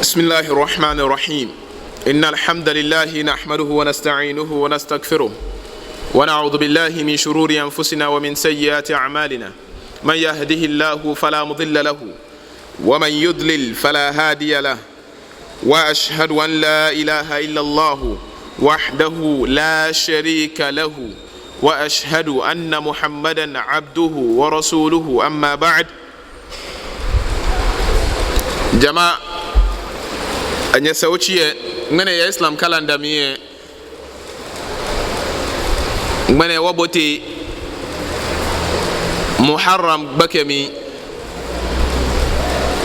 بسم الله الرحمن الرحيم إن الحمد لله نحمده ونستعينه ونستغفره ونعوذ بالله من شرور أنفسنا ومن سيئات أعمالنا من يهده الله فلا مضل له ومن يضلل فلا هادي له وأشهد أن لا إله إلا الله وحده لا شريك له وأشهد أن محمدا عبده ورسوله أما بعد جماعة anya sauciye ngane ya islam kalanda miye ngane wabote muharram bakemi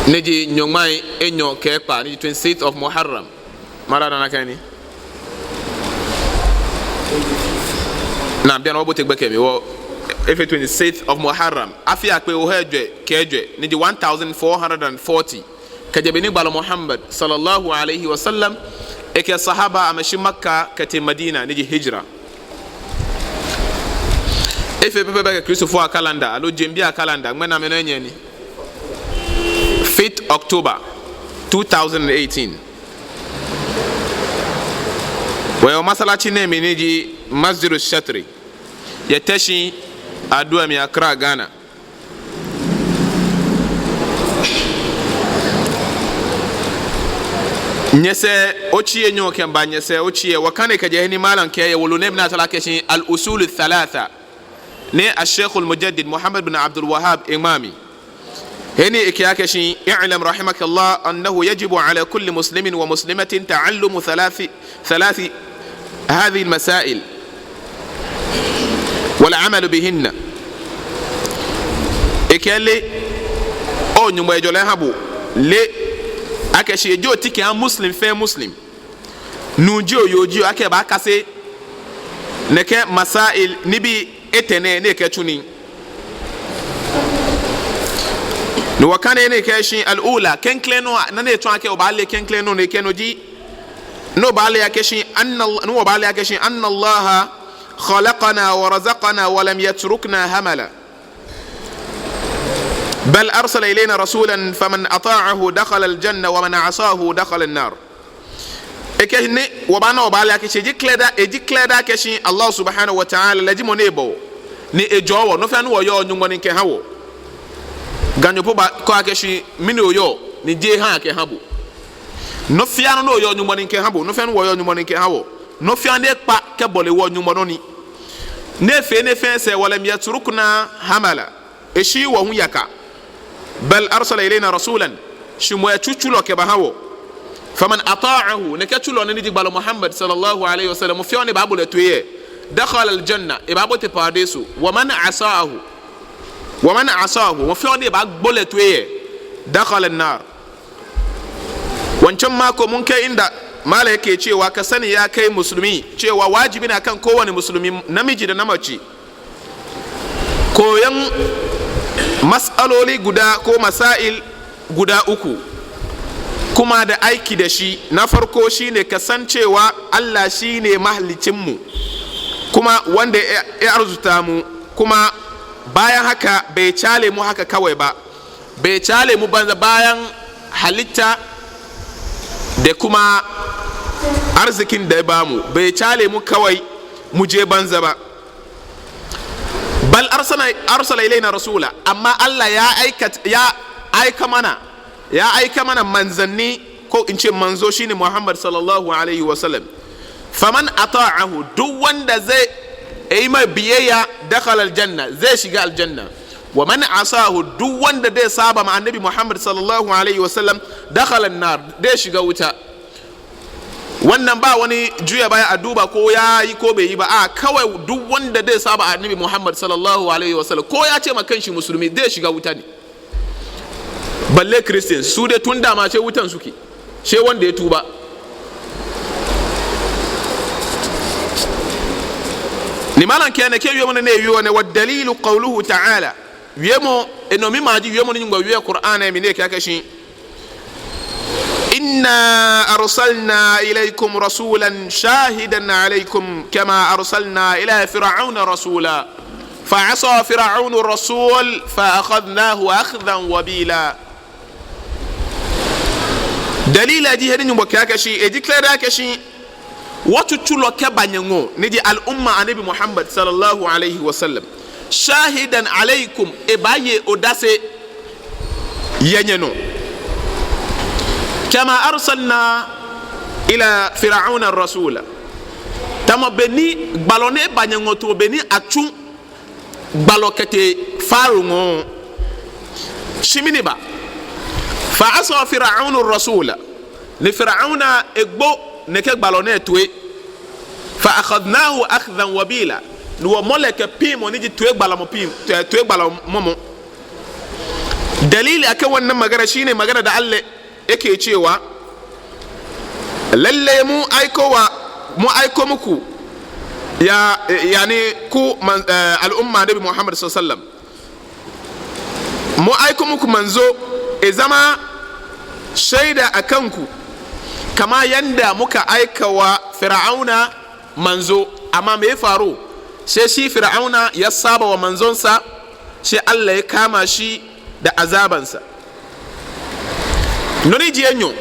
neji nyongmai enyo kepa ni 26th of muharram marana nakani na bian wabote bakemi wo efe 26th of muharram afia pe o hejwe kejwe neji 1440 kajabini bala Muhammad sallallahu alayhi wa sallam eke sahaba amashi Makka kati Madina niji hijra efe pepe beke Christopher a calendar alo jembia calendar ngmena menenye ni 5th October 2018 wayo masalachi nemi niji Masjidu Shatri yateshi adua mi Accra Ghana nyese ochie nyoke mba nyese ochie wakane kajehini malan keye wulunem na talakeshin al-usul thalatha ne al-sheikh al-mujaddid Muhammad bin Abdul Wahhab imami هني إكياكشي اعلم رحمك الله أنه يجب على كل مسلم ومسلمة تعلم ثلاث هذه المسائل والعمل بهن إكيالي أو نمو يجولها بو لي akeshi ejo tike an muslim fe muslim nujo yoji ake ba kase neke masail nibi etene ne ke tuni no wakane ne ke shi al ula ken kleno na ne to ake obale ken kleno ne kenoji no bale ake shi anna no bale ake shi anna allah khalaqana wa razaqana wa lam yatrukna hamala بل أرسل إلينا رسولا فمن أطاعه دخل الجنة ومن عصاه دخل النار إكهني وبانا وبالي أكشي جيكلدا كشي الله سبحانه وتعالى لجي منيبو ni ejowo no fanu oyo nyungo ni kehawo ganyo po ba ko akeshi mini oyo ni je han ke habu no fiano no oyo nyungo ni kehabu no fanu oyo nyungo ni kehawo no fiane pa ke bole wo nyungo no ni ne fe se wala miyatrukna hamala eshi wa huyaka بل أرسل إلينا رسولا شموية تشلو كبهاو فمن أطاعه نكتشلو ننجي بالو محمد صلى الله عليه وسلم وفيوني بابو لتويه دخل الجنة إبابو تباديسو ومن عصاه وفيوني بابو لتويه دخل النار wancan mako mun kai inda mala yake cewa ka sani ya kai musulmi cewa wajibi ne kan kowane musulmi namiji da namace koyan mas'aloli guda ko masail guda uku kuma da aiki da shi na farko shine kasancewa Allah shine mahalicin mu kuma wanda ya arzuta mu kuma bayan haka bai cale mu haka kawai ba bai cale mu banza bayan halitta da kuma arzikin da ya bamu bai cale mu kawai mu je banza ba bal arsala ilaina rasula amma Allah ya aika mana manzanni ko in ce manzo shine Muhammad sallallahu alaihi wasallam faman ata'ahu duk wanda zai yi mai biyayya dakhala aljanna zai shiga aljanna wa man asahu duk wanda zai saba ma annabi Muhammad sallallahu alaihi wasallam dakhala an-nar zai shiga wuta wannan ba wani juya baya a duba ko ya yi ko bai yi ba a kawai duk wanda zai saba annabi Muhammad sallallahu alaihi wasallam ko ya ce ma kanshi musulmi zai shiga wuta ne balle christians su dai tun dama ce wutan suke she wanda ya tuba ni malan kene ke yemo ne yiwo ne wa dalilu qawluhu ta'ala yemo eno mi maji yemo ni ngwa wiye qur'ana mi ne ka kashi إنا أرسلنا إليكم رسولا شاهدا عليكم كما أرسلنا إلى فرعون رسولا فعصى فرعون الرسول فأخذناه أخذا وبيلا dalila ji hedin nyumbo kaka shi e declare ka shi watu chulo ke banyango ni di al umma anabi Muhammad sallallahu alaihi wasallam shahidan alaikum e baye odase yenyeno kama arsalna ila fir'auna rasula tamo beni balone banyango to beni achu balokete farungo shiminiba fa asa fir'aunu rasula li fir'auna egbo neke balone tuwe fa akhadnahu akhdhan wabila nuwa moleke pimo niji tuwe balamo pimo tuwe balamo momo dalili akan wannan magana shine magana da Allah yake cewa lalle mu aiko muku ya yani ku al'umma nabi Muhammad sallallahu alaihi wasallam mu aiko muku manzo e zama shaida akan ku kama yanda muka aika wa fir'auna manzo amma me faru sai shi fir'auna ya saba wa manzonsa sai Allah ya kama shi da azabansa noni jienyo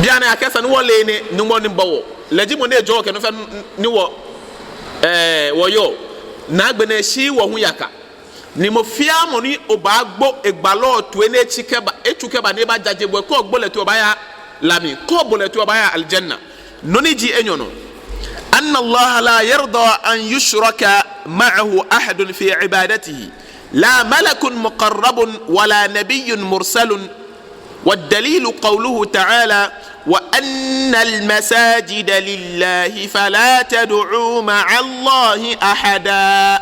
biana akesa no wole ne numo ni bawo laji mo ne jo ke no fa ni wo woyo na gbene shi wo hu yaka ni mo fia mo ni obagbo egbalo to ene chikeba etukeba ne ba jajebwe ko gbole to baya lami ko bole to baya aljanna noni ji enyo no anna Allah la yarda an yushraka ma'ahu ahad fi ibadatihi لا ملك مقرب ولا نبي مرسل والدليل قوله تعالى وأن المساجد لله فلا تدعوا مع الله أحدا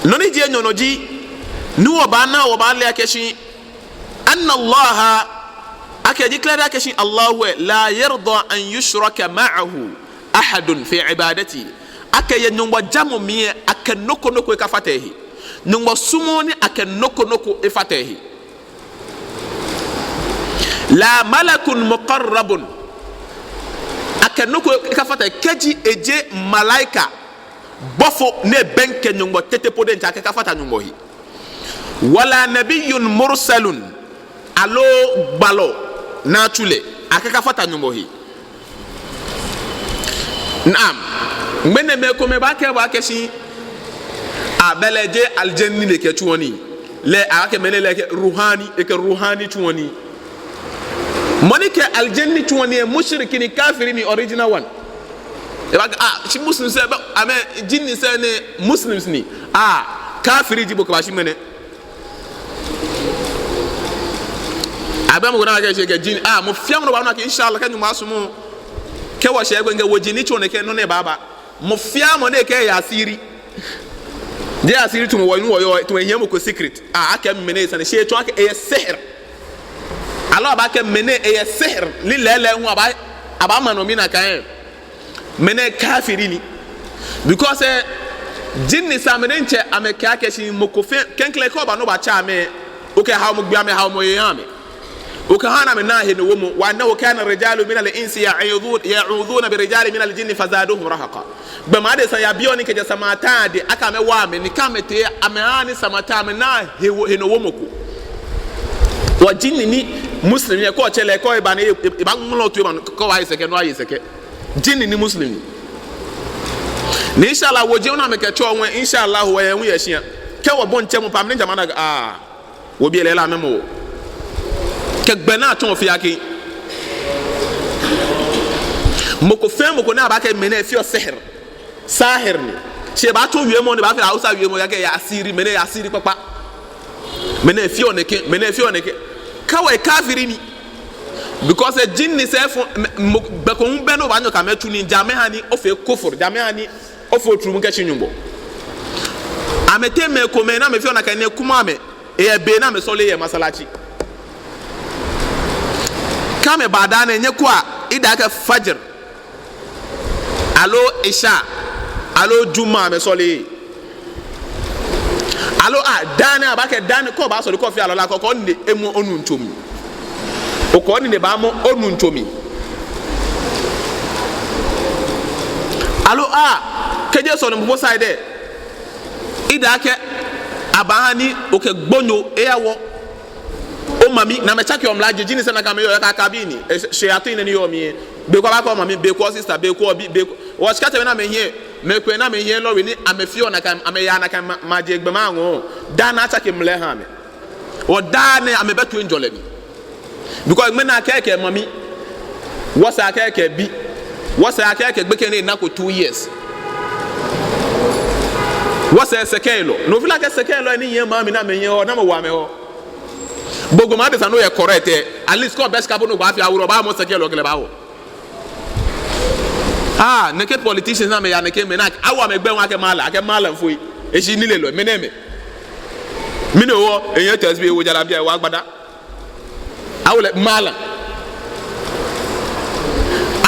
نونيجي نونوجي نو بانا وبان لكشي أن الله أكيد كلا كشي الله لا يرضى أن يشرك معه أحد في عبادته أكيد نو جامو مي أكيد نوكو نوكو كفاته nungwa sumoni ake noko ifatehi la malakun muqarrabun ake noko ikafate keji eje malaika bofo ne benke nungwa tete pode nta ake kafata nungwa hi wala nabiyyun mursalun alo balo na chule ake kafata nungwa hi naam mbene meko mebake shi abeleje aljanni ne ke tuwani le ake menele ke ruhani tuwani moni ke aljanni tuwani mushriki ni kafiri ni original one e ba shi muslim se ba ame jinni se ne muslims ni kafiri jibo ko ba shi mene abam go na ke she ke jinni mo fiam no ba no ke inshallah kan ma sumu ke wa she go nge wojini tuwani ke no ne baba mo fiam ne ke ya asiri je asiri tumo woyo to ehia mo ko secret aka mene sane she to aka e sihr Allah ba ka mene e sihr lilele hu aba mano mina kan mene kafiri ni because jinni sa mene nche ameka ka shi mo ko fe kenkle ko ba no ba cha me o ke ha mo gba me ha mo ye me o ka hana me na he no wo wa na o kana rijalu min al-insi ya'uduna bi rijali min al-jinni fazaduhum rahaqa ba ma de sa ya biyo ni ke samata de aka me wa me ni kamete amehani samata me na he no wo moko wa jinni ni muslim ye ko chele ko e ba ne e ba ngulo tu ba ko wa iseke no ayi seke jinni ni muslim ni inshallah wo je una me ke cho won inshallah wo ye hu ye hia ke wo bon chemu pam ne jamana wo bi ele la memo ke gbena ton fi yake moko fe moko na ba ke mene fi o sihr sahir ni she ba to wiemo ni ba fe hausa wiemo yake ya asiri mene ya asiri papa mene fi oneke kawai kafiri ni because jinni se fo be ko mbe no ba nyo ka metu ni jame hani o fe kofur jame hani o fo trum ke chinyumbo amete me ko me na me fi onaka ne kuma me e be na me sole ye masalachi kame badane nye kwa ida ka fajr alo isha alo juma me sole alo dane abake dane ko ba so ko fi alo la ko ni emu onu ntomi o ko ni ne ba mo onu ntomi alo keje so no bo side ida ke abahani o ke gbonyo eyawo mami na me chake omlaje jini sana kama yo ka kabini sheyatin ni yo mi be kwa ba ko mami be ko sister be ko obi be wo skata na me hie me kwe na me hie lori ni amefio na kan ameya na kan maje egbe ma ngo da na chake mle ha me o da ne amebeto enjole mi because me na keke mami wasa keke bi wasa keke gbe ken na ko 2 years wasa sekelo no fila ke sekelo ni hie mami na me hie o na mo wa me ho bogo ma de sanu ye correct at least ko best cabo no ba fi awuro ba mo sekelo kele ba wo naked politicians na me ya naked me na awa me gbe won ake mala mfoi e shi nile lo me na me mi no wo eyan tesbi wo jara bia wa gbada awole mala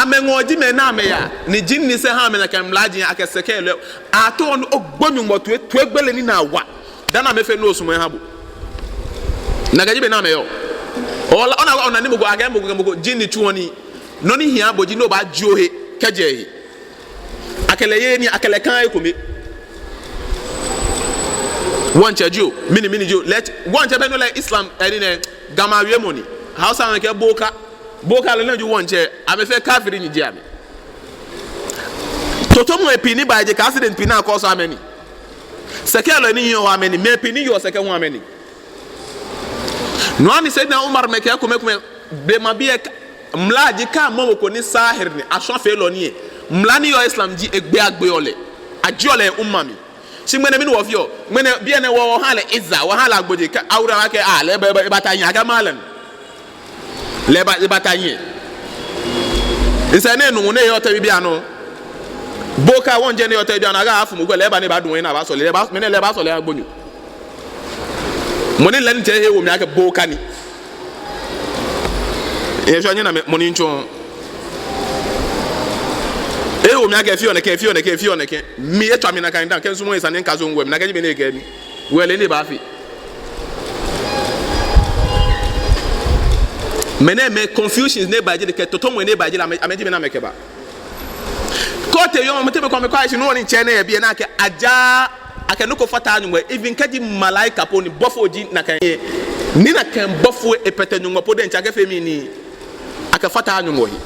amengoji me na me ya ni jinni se ha me na kan mlaji ake sekelo ato no ogbonyu moto tu egbele ni na wa dana me fe no osumo ha bo na gaji be na me yo ona ni mugo aga mugo jinni tuoni no ni hia boji no ba jiohe kajehi akele ye ni akele kan ekomi one chajo mini jo let one chabe no like Islam ene gama wiemoni hausa na ke boka le nju one che amefe kafiri ni jiame totomo epini ba je ka accident pina cause ameni sekelo ni yo ameni me epini yo seke ho ameni no ani sayyidina Umar me ke akume be mabie mlaji ka momo ko ni sahir ni ashofe lo ni mlani yo Islam ji egbe agbe ole ajiole ummami shimene mi no fio mene bia ne wo hala izza wo hala agboje ka awra wa ke le batanya ga malan le batanye isane nu ne yo tabi bia no boka wonje ne yo tabi bia na ga afu mu ko le ba ne ba dun na ba so le ba mene le ba so le agbonyu moni lan te he wo mi aka boka ni e so anya na moni ncho e wo mi aka fio ne ke mi e twa mi na kan dan ken so mo isane nka so ngwem na ga ji be ne ga mi wele ne ba fi mene me confusions ne ba je de ke totomo ne ba je la ameji me na meke ba kote yo mo te be ko me kwa shi no ni che na e bi na ke aja aka no ko fata anyu even kaji malaika po ni bofo ji na kan ni na kan bofo e pete nyu po de ncha ke femi ni aka fata anyu mo hi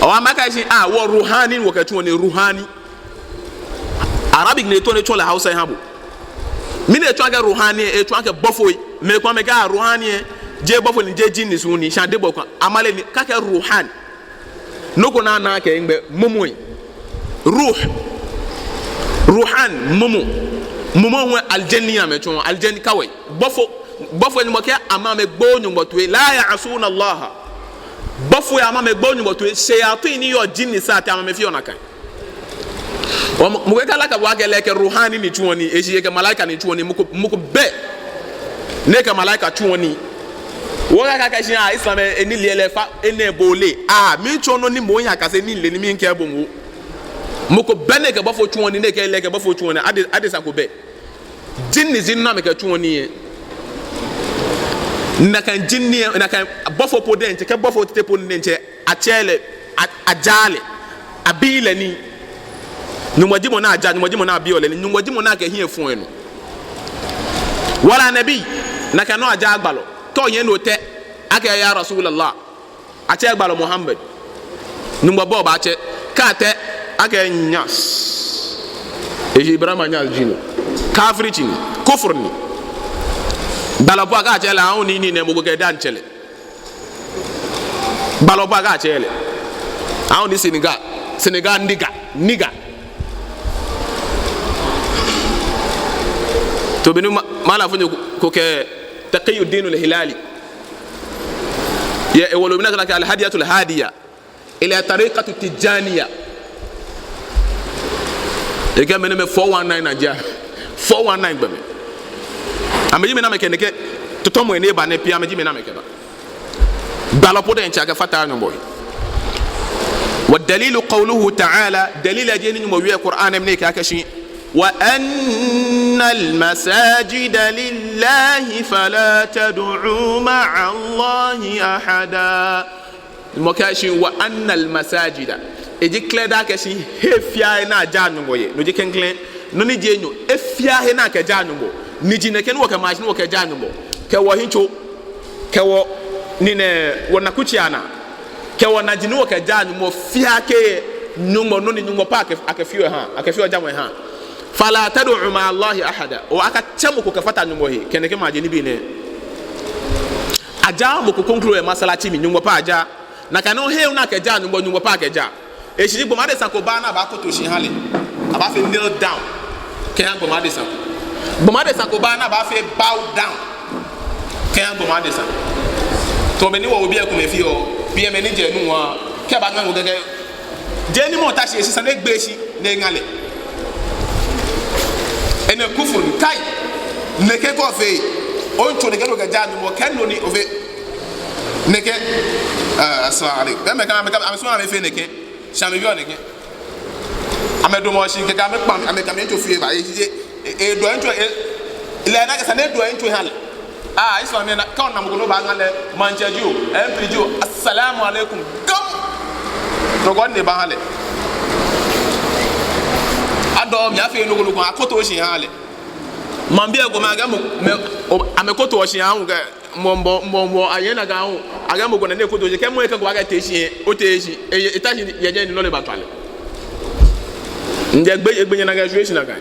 o amaka shi wo ruhani wo ka tuone ruhani arabic ne to ne chola hausa habo mi ne to aga ruhani e to aga bofo me ko me ga ruhani je bofo ni je jinni suni sha de bokwa amale ni ka ruhan noko na ke ngbe momoy ruhan momo we aljanni ya mecho aljanni kawai bofo ni moke amame gbonyu motwe la ya'suna allah bofo ya amame gbonyu motwe shayatin ni yo jinni sa ta amame fi onakan mo ke kala ka wa ke leke ruhani ni chuoni eji ke malaika ni chuoni muko be ne ka malaika chuoni woga kaka shi Islam eni lele fa ene bole mi chono ni mo nya kase ni le ni mi nke bomu moko bene ke bafo chuoni ne ke leke bafo chuoni ade sa ko be jinni zinna me ke chuoni na kan jinni na kan bafo podente ke bafo tete podente achele ajale abile ni numwajimo na aja numwajimo na abiole ni numwajimo na ke hie fun enu wala nabi na kan no aja agbalo to yen no te ake ya rasulullah ache agbalo muhammad numba bo ba ache ka te ake nyas ibrahim nyas jino kafiri chini kufur ni balopo aka ache la oni ni ne mugo ke dan chele balopo aka ache le oni senegal niga to benu mala funyo ko ke taqiyuddin al-hilali ya ewolo minaka ka al-hadiyatu al-hadiya ila tariqatu tijaniya e ga meneme 419 naja 419 bame amaji mena meke neke totomo ene ba ne pia amaji mena meke ba balopo de ncha ka fata no boy والدليل قوله تعالى دليل جن موي القران من كاكشي وأن المساجد لله فلا تدعوا مع الله أحدا المكاشي وأن المساجد إجي كلا كشي هفيا هنا جانو بوي نجي كنكلين نوني جينو هفيا هنا كجانو بو نجي نكن وكماشين وكجانو بو ke wo hincho ke wo ni ne wona kuchiana ke wo na jinu ke ja ni mo fia ke nyumo no ni nyumo pa akafio ha akafio jamwe ha fala tad'u ma Allah ahada wa akachemu ko kafata nyumo he kene ke maje ni bi ne aja mo ko conclude e masala chi mi nyumo pa aja na kanu he una ke ja nyumo pa ke ja e shi gbo ma de sanko ba na ba ko to shi hale aba fe kneel down ke han gbo ma de sanko bomade sa ko ba na ba fe bow down kan bomade sa to me ni wo bi e ko me fi o bi e me ni je nu wa ke ba ngan gege je ni mo ta shi sa na gbe shi na ngale ene kufur kai ne ke ko fe on to ne ke ga ja ni mo ken no ni o fe ne ke assalamu alaikum be me kan am so na me fe ne ke sha me bi o ne ke amedo mo shi ke ga me pam ame ka me to fi ba e do ento ile na ka ne do ento hal islam na ka na mugo ba ngale manjeju mpju assalamu alaikum gam to gon ne ba hale ado mi afi no go akoto shi hale man bi ego ma ga mo amekoto shi hu ga mo ayena ga hu aga mo go na ne koto je ke mo e ka go aga te shi o te shi e ta shi ye je ni no le ba twale nje gbe na ga juish na ga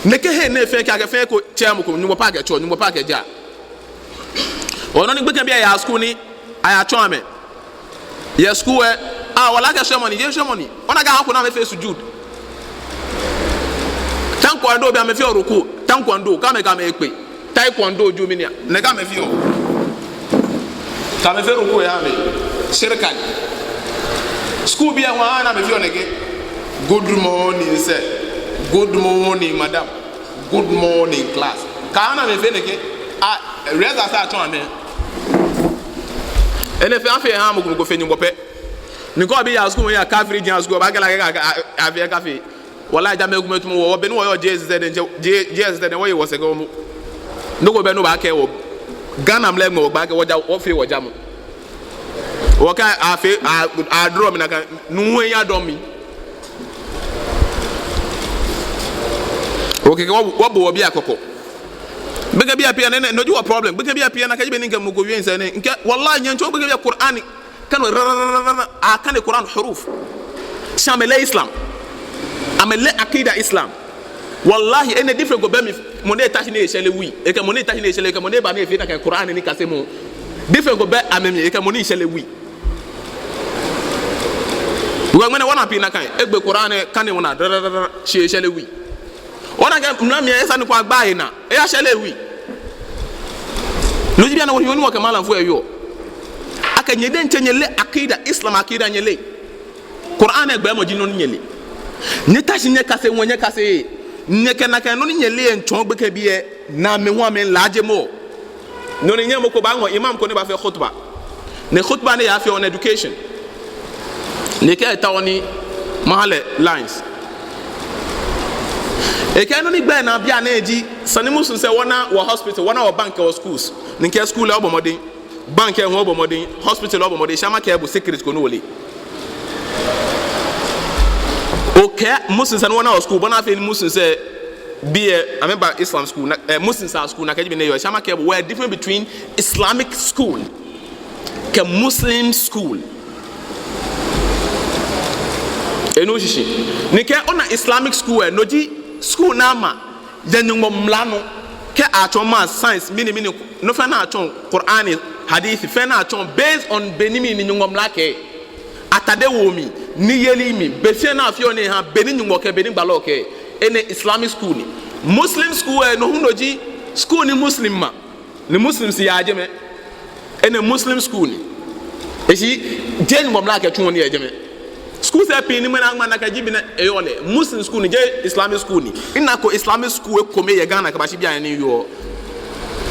neke he ne fe ka fe ko chemu ko nyumo pa ga cho nyumo pa ga ja ono ni gbe kan bia ya school ni aya cho ame ya school wala ga shomoni je shomoni ona ga ha ko na me fe sujud tankwondo bia me fe oruku tankwondo ka me ekpe taekwondo ju mi ni ne ga me fe o ka me fe ruku ya me shirkan school bia wa na me fe o nege good morning sir. Good morning, madam. Good morning, class. Kana me fene ke reza sa to ame. Ene fe afi ha mo go fe nyumbo pe. Ni ko bi ya school ya kafiri jan school ba gala ga afi kafi. Wala ja me gumetu mo wo be no wo JSZ den wo ye wo se go mo. No go be no ba ke wo. Ghana mle mo ba ke wo ja wo fi wo ja mo. Wo ka afi a draw mi na ka nu ya do mi. Okay, what bo obi akoko bega bi apia ne no ju problem bega bi apia na ka jibe ninka mugo wi nsane nke wallahi nyancho bega bi Qur'ani kan kan Qur'an huruf shamele Islam amele akida Islam wallahi ene different go be mi mo ne tashi ne shele wi e ka mo ne tashi ne shele ka mo ne ba ne fi na ka Qur'an ni ka se mo different go be amemi e ka mo ne shele wi wo ngene wana pi na kan egbe Qur'an kan ne wona shele wi ona ga mnami esa ni kwa gbae na e ya shele wi loji bia na woni wo kamala fu eyo aka nyede nchenyele akida Islam akida nyele Qur'an egbe mo jino nyele nyeta shinye kase wonye kase nyeke na kan no nyele nchon gbe ke bie na me ho me laje mo no ne nyamo ko ba ngo imam ko ne ba fe khutba ne khutba ne ya fe on education ne ke tawoni mahale lines e ka no ni gba na bia na eji sani musu se wona wo hospital wona wo bank or schools nke school e obomodin bank e ho obomodin hospital obomodin shama ke bu secret ko no wole okay musu se wona wo school bona fe musu se be I remember Islam school Muslim school na kajibe ne yo shama ke were different between Islamic school ke Muslim school eno shishi ni ke ona Islamic school noji school na ma janyo mlano ke atoma science mini no fa na aton Qur'ani hadith fa na aton based on benimi ni nyongom lake atade wo mi ni yeli mi be se na afio ni ha beni nyongo ke beni gbalo ke ene Islamic school ni Muslim school no hunoji school ni muslim ma ni muslims ya ajeme ene Muslim school ni eji jen ngom lake tun ni ajeme school se pe ni mena ngma na ka jibi na eyole Muslim school ni je Islamic school ni ina ko Islamic school ko me ye Ghana ka ba shi bia ni yo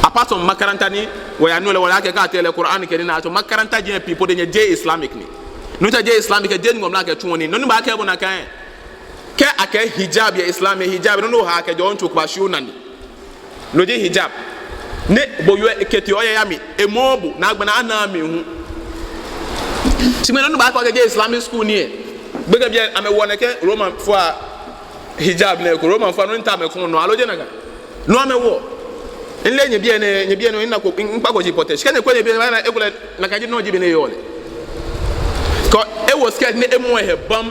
apart from makaranta ni wo ya no le wala ke ka tele Qur'an ke ni na to makaranta je people de je Islamic ni no ta je Islamic je ngom la ke tun ni no ni ba ke bo na kan ke ake hijab ya Islam hijab no ha ke jo ntu kwa shuna ni no je hijab ne bo yo eketi oya ya mi emobu na agba na ana mi hu simeno no ba ko je Islamic school ni bega bia ame wona ke Roman fo hijab ne ko Roman fo no nta me ko no aloje na ga no ame wo enle nye bia no ina ko mpa ko jipotesh kene ko nye bia na ekule na kaji no jibe ne yole ko e was scared ne emu he bam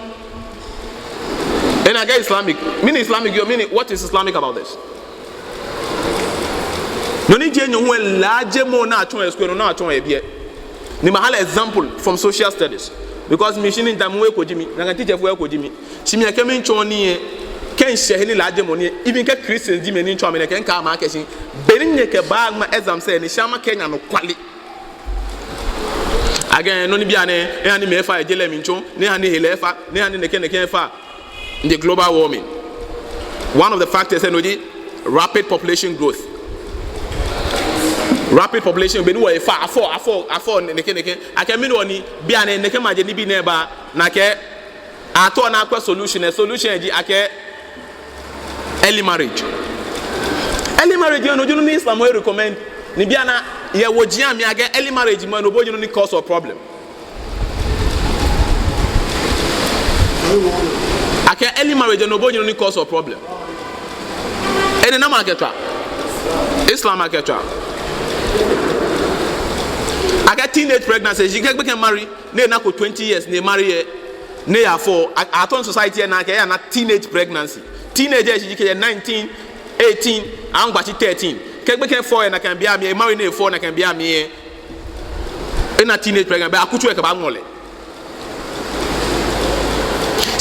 and I get Islamic meaning what is Islamic about this? No ni je nyu large mo na atun esku no na atun e bia ni mahala example from social studies because mission in time we ko jimi na teacher fu ko jimi simi e kemin chon ni ken shehili large mo ni even ke Christians jimi ni chon me ken ka ma keshin benin ye ke ba ma exam say ni shama Kenya no kwali again no ni bia ne e ani me fa e jele mi chon ne ani hele fa ne ani ne ken fa the global warming. One of the factors is rapid population growth. Rapid population be no e fa afọ neke aka mi no ni bia ne neke maje ni bi na ba na ke ato na akwa solution ji aka early marriage no you no Islam we recommend ni bia na ye wo jia mi aga early marriage man no bo you no cause of problem. Ake early marriage no bo you no cause of problem. Ene na marketwa Islam marketwa aga teenage pregnancy you can marry na ko 20 years na marry na ya for aton society na ka ya na teenage pregnancy teenagers you can 19 18 and gbachi 13 kegbe ken 4 na kan bia me marry na 4 na kan bia me na teenage pregnancy ba akutu e ka ba ngole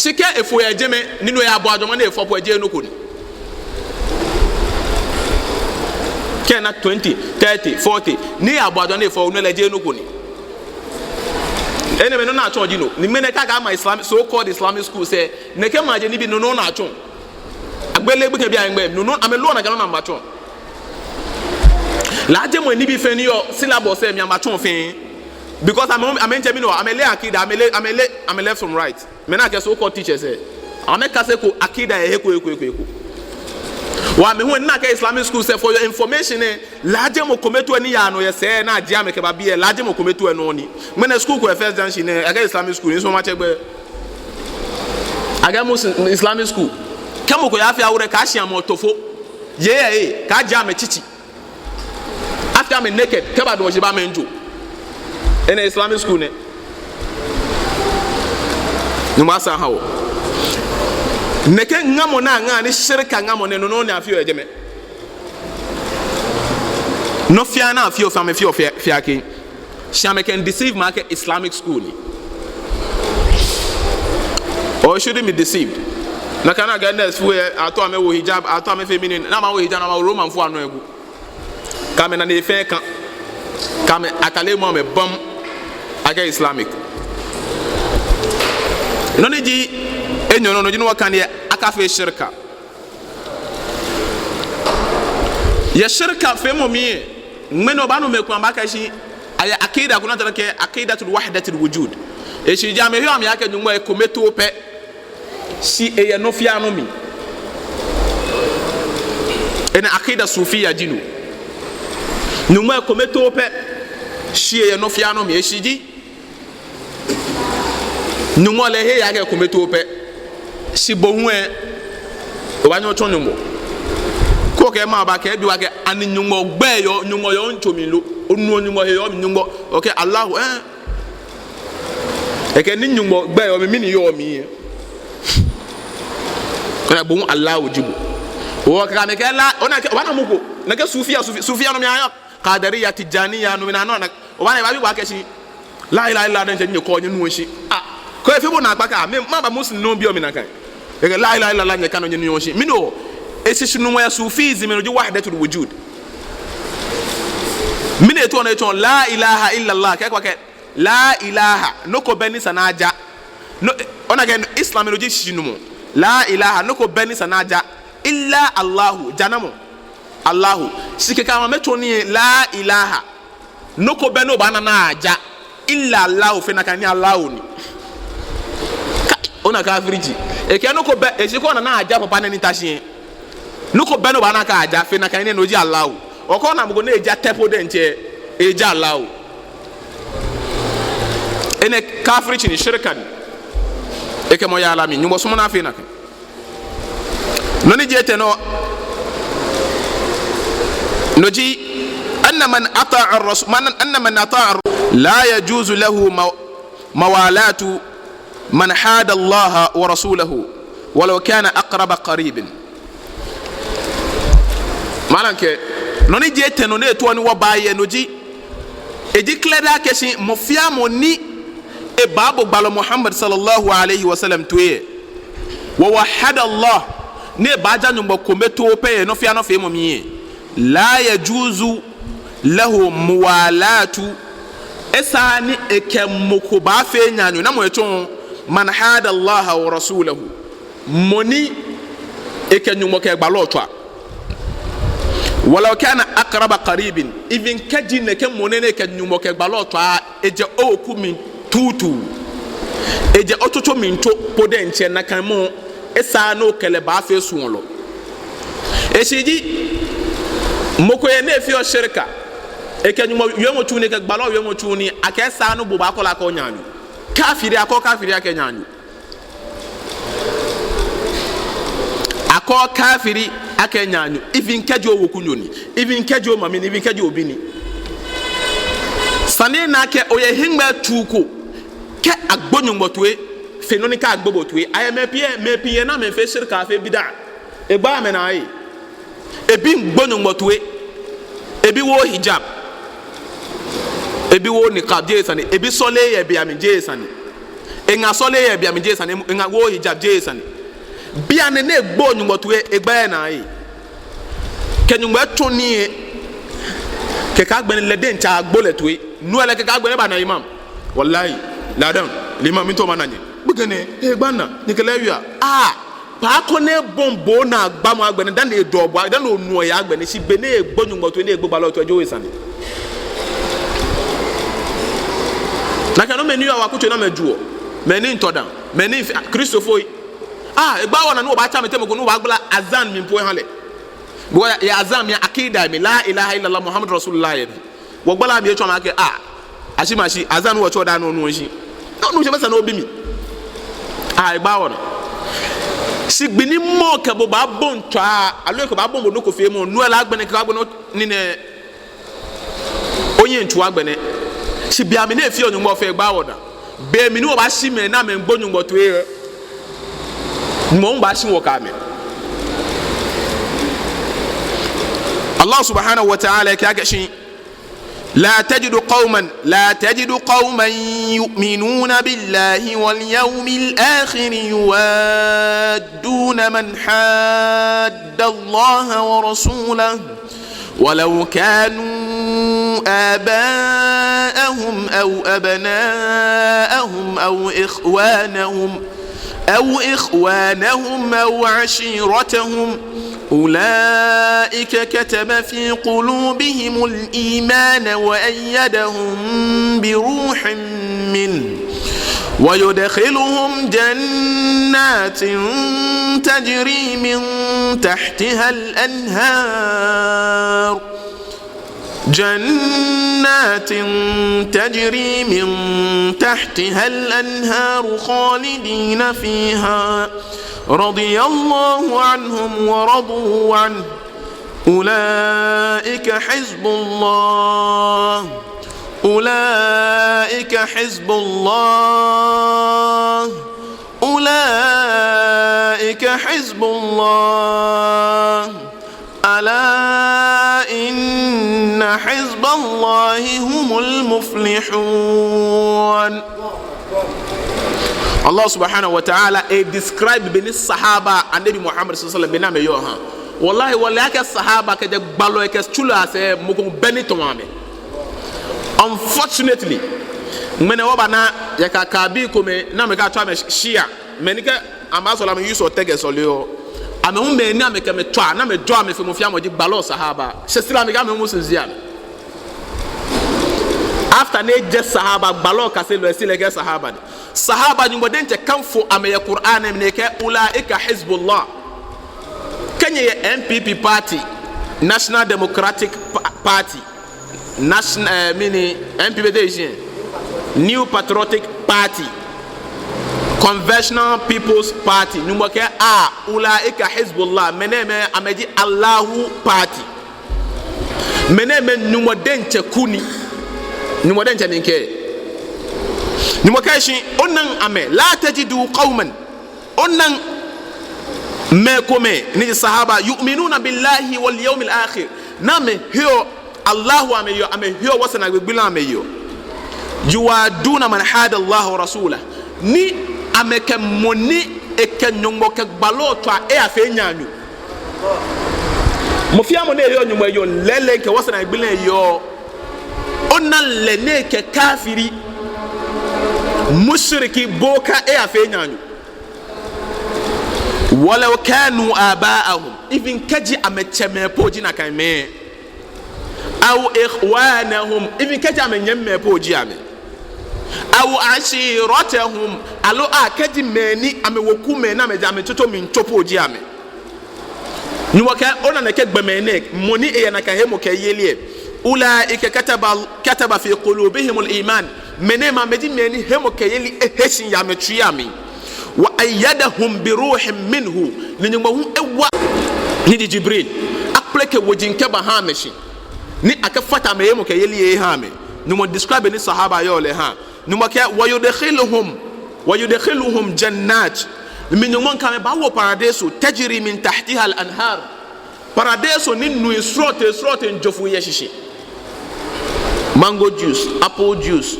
sike efo ya jeme ninu ya abo adoma na efo po eje no ko ni kena 20 30 40 ni abo adoma na efo no leje no ko ni ene me no na achon no ni me ne ka ga ma Islam so called Islamic school say ne ke ma je ni bi no na achon agbele gbe ke bi an gbe no amelo na ga na ma achon la je mo ni bi fe ni yo syllabus e mi am achon fe because I'm me no amele akida amele left from right me na ke so called teachers say ameka say ko akida e eko wa me hu na ke Islamic school say for your information laje mo kometu ani ya no ye say na adia me ke ba bia laje mo kometu eno ni me na school ko first junction aga Islamic school ni so ma chegbe aga Muslim Islamic school kamo ko ya fi awure ka hia mo tofo ye ka ja me chichi after me naked ke ba do je ba me njo in the Islamic school ne numasa hawo neke ngamo na nga ni shirka ngamo ne no na afio ejeme no fia na afio fa me fio fia ke shame can deceive market Islamic school ni or shouldn't be deceived na kana ga nurse fu ato ame wo hijab ato ame feminine na ma wo hijab na ma roman fu anu egu kame na ne fe kan kame akale mo me bam aga Islamic no ni ji enyo no jinu wakan ye aka fe shirka ya shirka fe mo mi ngmeno banu me kwa mbaka shi aya akida kuna tanake akidatul wahdatul wujud e shi jame yo am yake nyumwa e kometo pe si e ye no fia no mi ena akida sufia jinu nyumwa e kometo pe si e ye no fia no mi e shi ji nyumwa le he yake kometo pe si bohun e o ba nyo ton nyumwa ko ke ma ba ke bi wa ke ani nyumwa gbe yo nyumwa yo nchomi lo onu nyumwa he yo nyumwa okay Allah e ke ni nyumwa gbe yo mi ni yo mi kana bon Allah ojibu o ka me ke la ona ke wana muko na ke sufia no mi ayo qadariya tijaniya no mi na no na o ba bi wa ke shi la ilaha illa dan je ko nyu shi ah ko e fe bo na agba ka me ma ba muslim no bi o mi na kan e ke la ilaha illa la nya kan nyu shi mi no esi no ya sufism no ji wahdatul wujud mi ne to na to la ilaha illa allah ke kwa ke la ilaha no ko beni sanaja no ona gen Islam no ji shinu la ilaha no ko beni sanaja illa allah janamo allah sike ka ma to ni la ilaha no ko beno bana na aja illa allah fe na kan ni allah ni ona ka afriji e ke no ko be e sike ona na aja papa na ni tashin no ko beno bana ka aja fe na kan ni no ji allah o ko na mgo na eja tepo de nche eja allah ene kafiri ni shirkan e ke mo ya alami nyumo sumo na fe na kan no ni jete no نجي أن من أطاع الرسول أن من أطاع لا يجوز له موالاة من حاد الله ورسوله ولو كان أقرب قريب. مالك نوني جيت نوني تواني وباي نجي إجي كلا كشي مفيا موني إبابو بالو محمد صلى الله عليه وسلم توي ووحد الله ne baja nyumba kometo pe no fia no fe momie la yajuzu lahu muwalatu esani ekemoko ba fe nyanyo na mo eto man hada Allah wa rasulahu moni ekenyumo ke gbalotwa walau kana aqraba qaribin even kaji ne ke monene ekenyumo ke gbalotwa eje okumin tutu eje ototo minto podenche na kan mo esa no kele ba fe suonlo esiji moko ye ne fi o shirka e kenyumo yemo tuni ke gbalo yemo tuni akesa no bo ba kola ko nyanyu kafiri ake nyanyu akọ kafiri ake nyanyu even kejo wokunyoni even kejo mami even kejo obini sane na ke oye hingba tuko ke agbonyumotwe fenoni ka agbobotwe ayemepie na me fe shirka fe bid'a egba me na yi ebi gbonyumotwe ebi wo hijab ebi wo niqab jesani ebi sole ye bi am jesani enga sole ye bi am jesani enga wo hijab jesani bia ne ne gbonyumotwe egba na yi kenyumwe toni ke ka gben le den cha agboletwe nuele ke ka gben ba na imam wallahi ladan l'imam into mananye bugene egba na nikele wia pa ko ne bombo na agba mo agbene dan e dobo dan onu ya agbene si be ne gbonyumotwe ne egbogba lo to ejo isani na kanu menu ya wakuto na mejuo meni ntodan meni Christopher egba wona no ba cha metemo ko no ba gbala azan mi mpo hale bo ya azan mi akida mi la ilaha illallah muhammad rasulullah ya wo gbala mi echo ma ke ashimashi azan wo cho da no no shi no se besa no bi mi egba wona sigbini mo ke bo ba bon twa alo ko ba bon bo no ko fe mo no la agbene ka agbene ni ne onye ntu agbene si bia me na fi onyumbo fe egba wona be mi no ba shi me na me gbonyumbo to e mo ba shi wo ka me Allah subhanahu wa ta'ala ka shi لا تجد قوما يؤمنون بالله واليوم الآخر يوادون من حاد الله ورسوله ولو كانوا آباءهم أو أبناءهم أو إخوانهم أو عشيرتهم أولئك كتب في قلوبهم الإيمان وأيدهم بروح منه ويدخلهم جنات تجري من تحتها الأنهار خالدين فيها رضي الله عنهم ورضوا عنه أولئك حزب الله ألا إن حزب الله هم المفلحون. Allah subhanahu wa ta'ala describe beni sahaba anabi Muhammad sallallahu alaihi wasallam bename yo wallahi ka sahaba ka de gbalo ka chula se moko beni to mame. Unfortunately mene wabana ya ka kabi ko me na me ka twa me shia meni ka amasola me yuso tege solio ame hu me ni ame ka me twa na me do ame fe mo fia mo di gbalo sahaba se sila me ga me mo sinzia after ne je sahaba gbalo ka se lo esile ke sahaba sahaba ni modente kanfo ame ya Qur'an ne ke ulaika hizbullah kanye ya NPP party National Democratic Party national mini NPP de New Patriotic Party Conventional People's Party numo ke ulaika hizbullah meneme ameji Allahu party mene men numo denche kuni numo denche ninke numo kashi onan ame la tajidu qauman onan me kome ni sahaba yu'minuna billahi wal yawmil akhir name hiyo Allahu ame hiyo wasana gbila ame yo yuwaduna man hada Allah wa rasulahu ni ame ke moni e ke nyongo ke gbalo to e afe nyanyu mo fi amone yo nyumo yo lele ke wasana gbila yo onan le ne ke kafiri mushriki boka e afe nyanyu walau kanu aba'ahum even kaji amecheme poji na kan me aw ikhwanahum even kaji amenyeme poji ame aw ashiratahum alo akaji meni amewoku me na meja ametoto min chopoji ame nuwaka ona na ke gbemene moni e na kan hemo ke yelie ulaika kataba fi qulubihim al-iman menema meji meni hemo ke yeli eheshin ya metuyami wa ayyadahum bi ruhin minhu ninyumahu ewa ni di Jibril apleke wojinke bahameshi ni akafata meyemo ke yeli hame numo describe ni sahaba yole ha numo ke wayudkhiluhum jannat minyumon kame bawo paradiso tajri min tahtiha al-anhar paradiso ni nu srote njofu yeshishi mango juice apple juice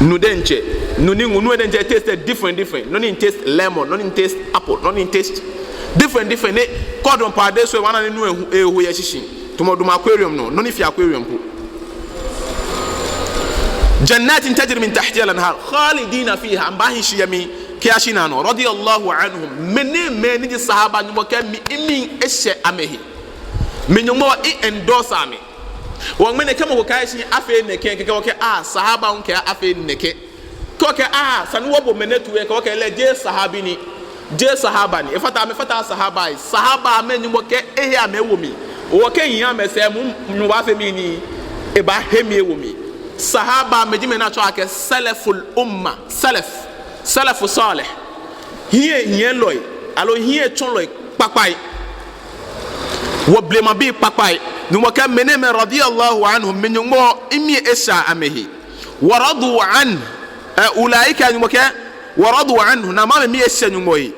nudenche nu denche taste different none taste lemon none taste apple none taste different ne cordon paradiso wana ni nu ehu yeshishi tumoduma aquarium no none fi aquarium ko jannatin tajri min tahtiha al-anhar khalidina fiha ambahi shiyami kiashina no radiyallahu anhum mene ni sahaba nyumo ke mi ehye amehi menyumo endorse ame won mene kama ko kai shi afe ne ke ke sahaba on ke afe ne ke ko ke sanu wo bo mene tuwe ko ke le je sahabini je sahabani e fata sahaba sahaba menyumo ke ehe amewo mi wo ke yin amese mu wa fe mi ni e ba hemi ewo mi sahaba mejime na to ake salaful umma salafu salih hiye loy alo hiye chon loy papai wo blema bi papai numo ka meneme radiyallahu anhum min yumo imi isha amehi waradu an ulaika numo ka waradu anhu na ma mi isha numo yi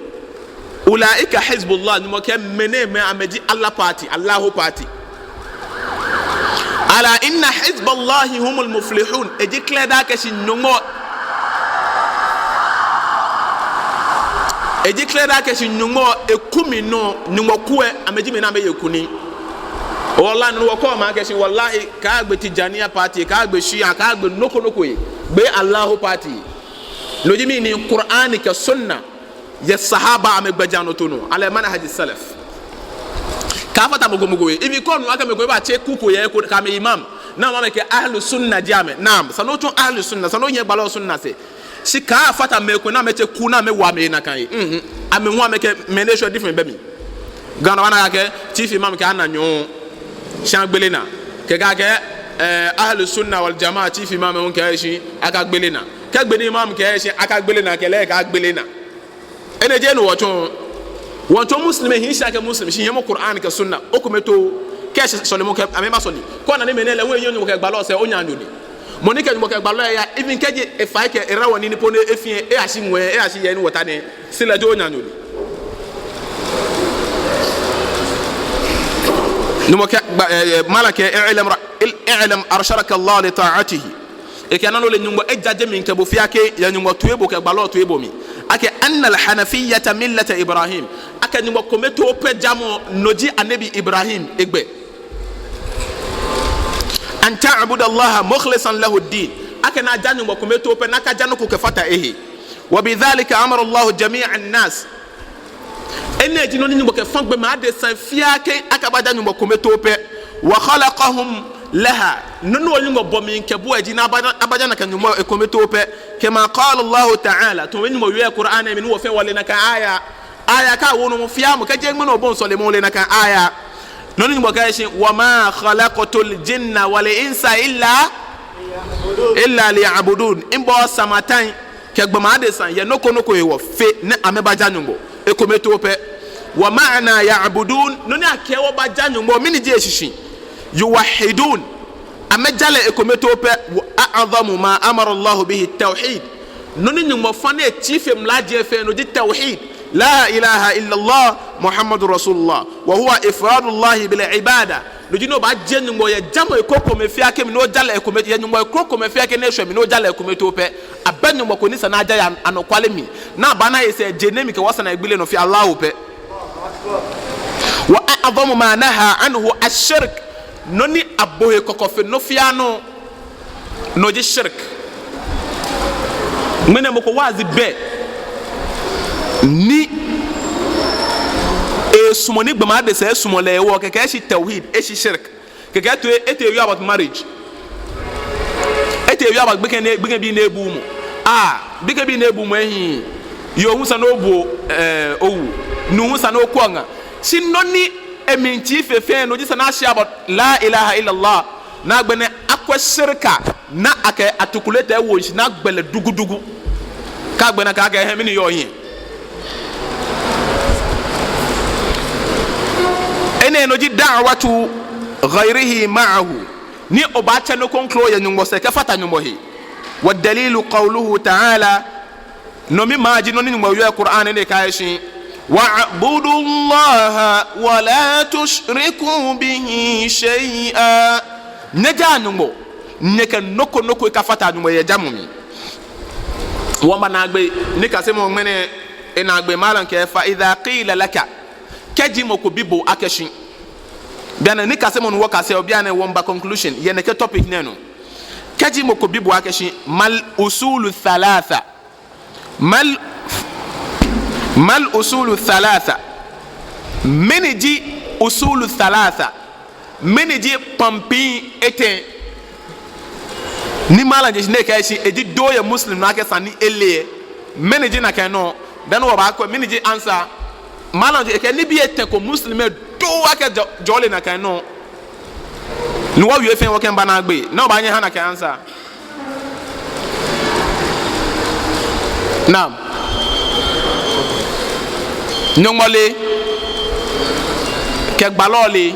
ulaika hizbullah numo ka meneme ameji Allah party Allahu party ala inna hizballahi humul muflihun ejikle da ka shin numo ejikle da ke nyumo ekumi no nyumo kuwe ameji me na be yekuni wallahi no ko ma ke wallahi ka gbe tijaniya party ka gbe shia ka gbe noko yi be Allahu party loji mi ni qur'ani ka sunna ya sahaba ame gbajano tono ala manhaj salaf ka fata mugo ibi ko no aka me ko ba che kuko ye ko ka me imam na ma ke ahlu sunna jame naam sanoto ahlu sunna sano nye balo sunna se si ka fata me ko na me che ku na me wa me na kan yi ame ho ame ke me ne show different be mi gana wana ke chief imam ke ananyo shangbele na ke ga ke ahlu sunna wal jamaa chief imam on ke shi aka gbele na ke gbe ni imam ke shi aka gbele na ke le ka gbele na ene je no wonto muslim hin shaka muslim shi yemo qur'an ke sunna o ko meto ke sole mo ke ame ma soli ko na ne me ne le won yonyo ke gbalo se onyanyo ni monika mo ke gbalo ya even keje e fa ke era woni ni pone efie e ashi nwe e ashi ye ni wota ne sila jo onyanyo ni numo ke malaka i'lam arsharaka Allah li ta'atihi e ke nanolo nyumbo e jaje min ke bo fiake ya nyumbo tuebo ke gbalo tuebo mi ake anna al hanafiyyah millata ibrahim ake nyumbo kometo pe jamo noji anabi ibrahim egbe an ta'budu Allah mukhlishan lahu ad-din ake na janyu mo kometo pe naka janu ko ke fata ehe wa bidhalika amara Allah jami'a an-nas ene jino ni mo ke fangbe ma de san fiake aka ba janyu mo kometo pe wa khalaqahum laha nunu wali ngo bomi ke bu ajina abajana kan nyumo e kometo pe kama qala Allah ta'ala to wenyu mo wi Qur'an min wo fe wale na ka aya ka wono mo fiamu ka jeng mo bon sole mo le na ka aya nonu mo ka shi wa ma khalaqatul jinna wal insa illa liya'budun imbo samatan ke gbama de san ye noko e wo fe ne amebaja nyumbo e kometo pe wa ma'ana ya'budun nonu ake wo baja nyumbo mini je shishi yuwahidun amejale ekometo pe wa a'zamu ma amara Allah bihi tawhid noni nyumo fane tifem laje fe no di tawhid la ilaha illa Allah muhammadur rasulullah wa huwa ifradullah bil ibada no jino ba je nyumo ye jamo ekoko me fi ake mi no jale ekometo ye nyumo ekoko me fi ake na ehwe mi no jale ekometo pe abanyumo ko ni sa na aja ya anokwale mi na ba na ye se jenemi ke wasa na igbile no fi Allah pe wa a'zamu ma naha anhu ash-shirk noni abohe kokofe no fiano no je shirk mene moko wazi be ni sumoni gbama de se sumole wo keke shi tawhid shi shirk keke to ete you about marriage ete you about beke bi na ebu mu beke bi na ebu mu ehin yo hu sa no bu owu nu hu sa no kwanga si noni eminti fefe no jisa na share about la ilaha illallah na gbene akwa shirka na ake atukulete wo shi na gbele dugudugu ka gbene ka ga he mini yo yin ene no ji da'watu ghayrihi ma'ahu ni obacha no konklo ya nyumbo se ka fata nyumbo hi wa dalilu qawluhu ta'ala no mi maji no ni nyumbo yo Qur'an ne ka shi wa'budu Allah wa la tushriku bihi shay'a neja nyumbo neka noko ka fata nyumbo ya jamumi wa managbe ni ka se mo mene enagbe malan ke fa idha qila laka keji moko bibo akeshin biana ni kase mon woka se obiana womba conclusion yene ke topic neno keji moko bibo akeshin mal usulu thalatha mal usulu thalatha meniji usulu thalatha meniji pampi ete ni mala je ne ka shi eji doye muslim na ke sani ele meniji na ke no dan wo ba ko meniji answer malan ke ni bi ete ko muslime do ake jole na kan no ni wa wie fen wo ken bana gbe na ba nya ha na kan answer nam nyomole ke gbalole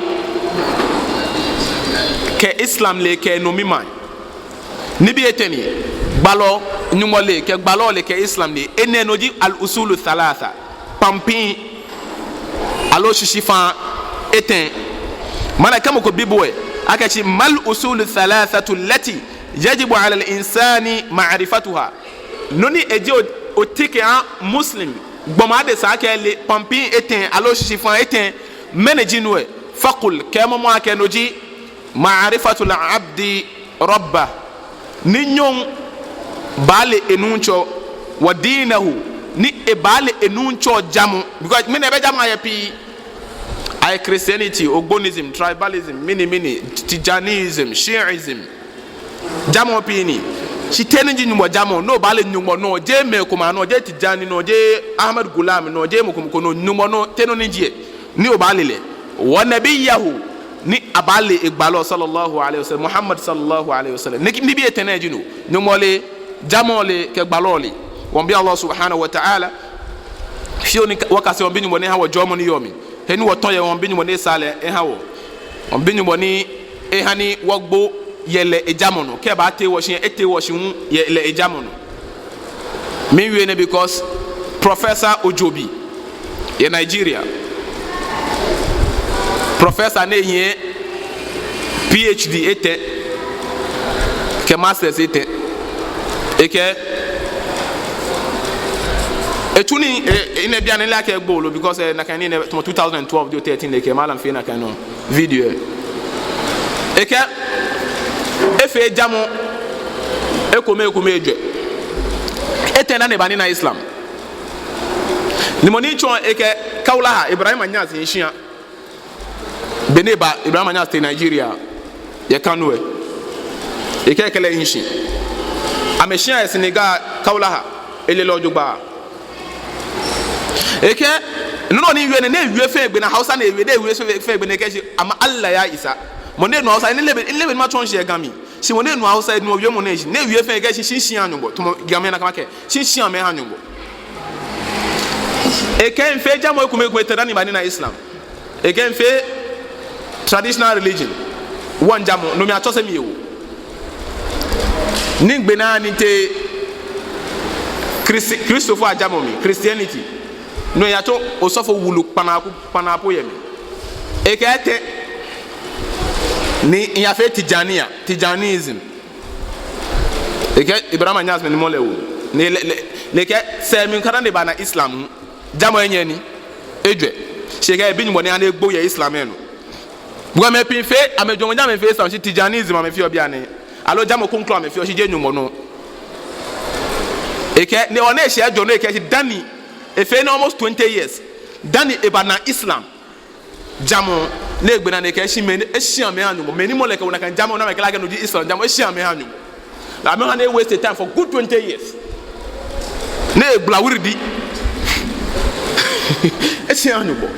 ke islam le ke no mima ni bi ete ni gbalo nyomole ke gbalole ke islam le ene no di al usulu thalatha pampin alo shishifa eten mana kama ko bibwe akachi mal usul thalathatu allati yajibu ala al-insani ma'rifatuha noni eje otike an muslim gboma de sa ke le pampi eten alo shishifa eten menejinwe faqul kema mo akenoji ma'rifatu al-abdi rabba ninyon bale enuncho wa dinahu ni ebale enuncho jamu because mine be jamu ayepi ay Christianity, Ogbonism, tribalism, mini Tijanism, Shiism jamu opini shitenji nyumwa jamu no bale nyumwa no je me kuma no je Tijani no je Ahmad Gulam no je mukumko no nyumwa no teno ninjie ni obale le wa nabiyahu ni abale igbalo sallallahu alaihi wasallam Muhammad sallallahu alaihi wasallam ni bi eteneji no nyumole jamole ke gbalole wambi Allah subhanahu wa ta'ala fioni wakase wambi nyumone hawo jomo ni yomi heni wotoye wambi nyumone sale hawo wambi nyumone hani wogbo yele ejamono ke ba te woshin ete woshin yele ejamono me we ne because Professor Ojobi in Nigeria professor ne here PhD ete ke masters ete eke etuni ine bia ne like gbolo because na kan ni 2012 do 13 eke malam fe na kan no video eke efe jamo ekome eje ete na ne bani na Islam ni moni chon eke kaulaha Ibrahim Anyas yishia beneba Ibrahim Anyas te Nigeria ye kanwe eke kele yinshi ameshia Senegal kaulaha ele lojugba eke no ni wiye ne wiye fe gbe na Hausa na wiye de wiye fe gbe ne ke ama Allah ya Isa mo ne no Hausa ne lebe ma chon she gami si mo ne no Hausa no wiye mo ne wiye fe ke shin anyumbo to gami na kamake shin ame anyumbo eke mfe jamo ekume tedani bani na Islam eke mfe traditional religion wan jamo no mi atose mi ewo ni gbena ni te Christopher ajamo mi Christianity no ya to osofo wulu panapo yemi ekete ni ya fe Tijanism eke Ibrahim Anyas me ni molewo ni leke se mi kana ne ba na Islam jamo enye ni edwe shege bi nyimo ne ana egbo ye Islam eno buga me pin fe amejo jamo me fe Islam shi Tijanism me fi obi ane alo jamo konklo me fi o shi je nyumo no eke ne ona ehia ajo no eke dani efe na almost 20 years dani ebana Islam jamo ne egbena ne eke shi me ehia me anyumo me ni mo leke wona kan jamo na me kala ke no di Islam jamo ehia me anyumo la me wan waste time for good 20 years ne egbla wiridi ehia anyumo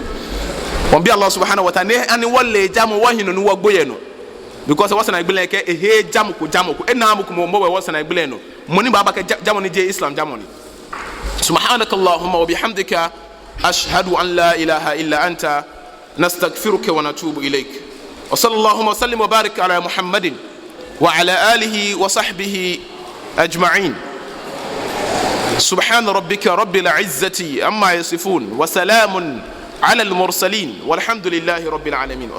on bi Allah subhanahu wa ta'ala ani wole jamo wahino no wagboye no because what's na igbele ke ehe jamo ko enam ko mo what's na igbele no moni baba ke jamo ni je Islam jamo ni subhanakallahumma wa bihamdika ashhadu an la ilaha illa anta nastaghfiruka wa natubu ilayk wa sallallahu wa sallim wa barik ala muhammadin wa ala alihi wa sahbihi ajma'in subhana rabbika rabbil izzati amma yasifun wa salamun ala al mursalin walhamdulillahi rabbil alamin.